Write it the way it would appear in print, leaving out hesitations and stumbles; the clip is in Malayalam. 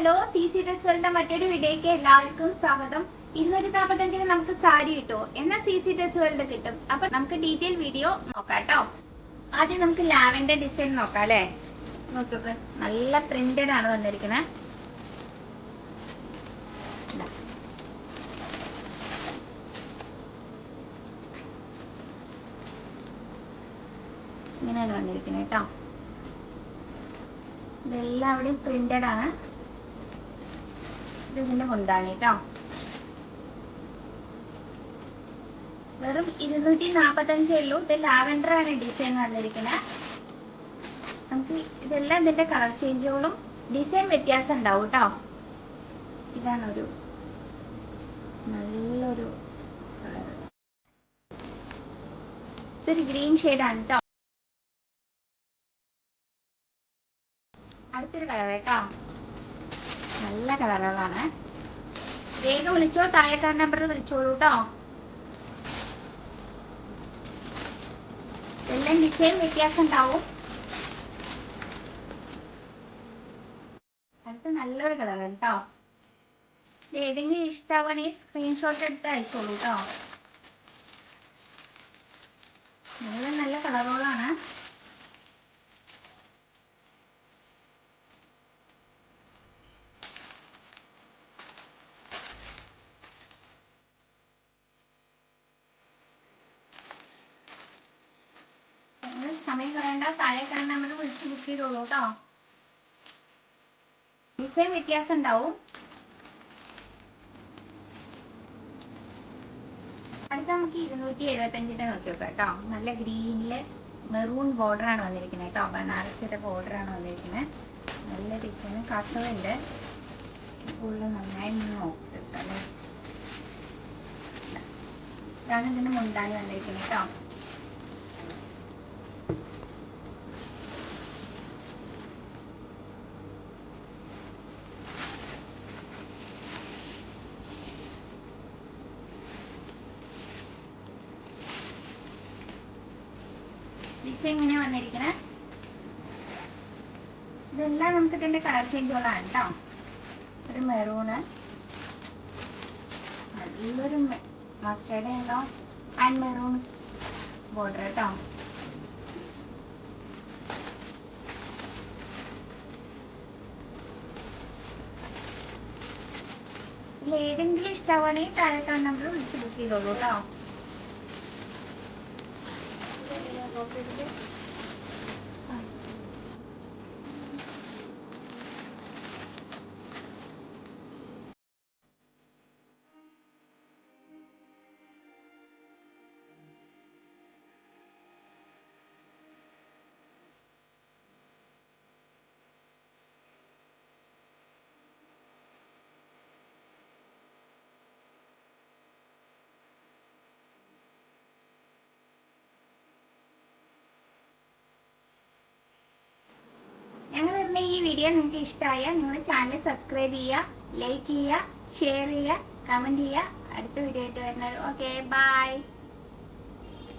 ഹലോ, CC ഡ്രസ്സുകളുടെ മറ്റൊരു വീഡിയോയ്ക്ക് എല്ലാവർക്കും സ്വാഗതം. 245 നമുക്ക് സാരി കിട്ടുമോ? എന്നാൽ CC ഡ്രസ്സുകളുടെ കിട്ടും. അപ്പൊ നമുക്ക് ഡീറ്റെയിൽ വീഡിയോ നോക്കാം കേട്ടോ. ആദ്യം നമുക്ക് ലാവൻഡർ ഡിസൈൻ നോക്കാം അല്ലേ. നോക്കിയോക്കെ, നല്ല പ്രിന്റഡ് ആണ് വന്നിരിക്കുന്നത്. ഇങ്ങനെയാണ് വന്നിരിക്കുന്നത് കേട്ടോ. ഇതെല്ലാവരുടെയും പ്രിന്റഡ് ആണ്. ഇതിന്റെ മുന്താണ് കേട്ടോ. വെറും 245 ഉള്ളൂ. ഇത് ലാവൻഡർ ആണ് ഡിസൈൻ വന്നിരിക്കുന്നത്. നമുക്ക് ഇതെല്ലാം ഇതിന്റെ കളർ ചേഞ്ചുകളും ഡിസൈൻ വ്യത്യാസം ഉണ്ടാവും കേട്ടോ. ഇതാണ് ഒരു നല്ലൊരു കളർ. ഇതൊരു ഗ്രീൻ ഷെയ്ഡാണ് കേട്ടോ. അടുത്തൊരു കളർ കേട്ടോ. നല്ല കളറുകളാണ്. വേഗം വിളിച്ചോ, താഴെ നമ്പറിൽ വിളിച്ചോളൂ കേട്ടോ. എല്ലാം ഡിസൈൻ വ്യത്യാസം ഉണ്ടാവും. അടുത്ത നല്ലൊരു കളർ കേട്ടോ. ഏതെങ്കിലും ഇഷ്ടമാണെങ്കിൽ സ്ക്രീൻഷോട്ട് എടുത്ത് അയച്ചോളൂ കേട്ടോ. നല്ല നല്ല കളറുകളാണ്. സമയം കളയണ്ട, താഴെ കാണാൻ നമ്മൾ വിളിച്ച് ബുക്ക് ചെയ്തോളൂ കേട്ടോ. ഡിസൈൻ വ്യത്യാസം ഉണ്ടാവും. അടുത്ത നമുക്ക് 275 നോക്കി നോക്കാം കേട്ടോ. നല്ല ഗ്രീനില് മെറൂൺ ബോർഡർ ആണ് വന്നിരിക്കുന്നത് കേട്ടോ. ബനാറസിന്റെ ബോർഡർ ആണ് വന്നിരിക്കുന്നത്. നല്ല ഡിസൈൻ കസവുണ്ട്. ഫുള്ള് നന്നായി നോക്കിട്ടല്ലേ. ഇതാണ് ഇതിന്റെ മുന്താണി വന്നിരിക്കുന്നത് കേട്ടോ. ഡിസൈൻ ഇങ്ങനെ വന്നിരിക്കണേ. ഇതെല്ലാം നമുക്ക് ഇതിന്റെ കളർ ചേഞ്ചുകളാണ് കേട്ടോ. ഒരു മെറൂണ്, നല്ലൊരു മസ്റ്റേർഡ് ഉണ്ടോ ആൻഡ് മെറൂൺ ബോർഡർ കേട്ടോ. ഇതിൽ ഏതെങ്കിലും ഇഷ്ടമാണെങ്കിൽ താഴെ നമ്പർ വിളിച്ച് ബുക്ക് ചെയ്തോളൂ കേട്ടോ. ഞങ്ങൾ വരുന്ന ഈ വീഡിയോ നിങ്ങൾക്ക് ഇഷ്ടമായാൽ നിങ്ങൾ ചാനൽ സബ്സ്ക്രൈബ് ചെയ്യുക, ലൈക്ക് ചെയ്യുക, ഷെയർ ചെയ്യുക, കമന്റ് ചെയ്യുക. അടുത്ത വീഡിയോ ആയിട്ട് വരുന്നത്. Okay, by.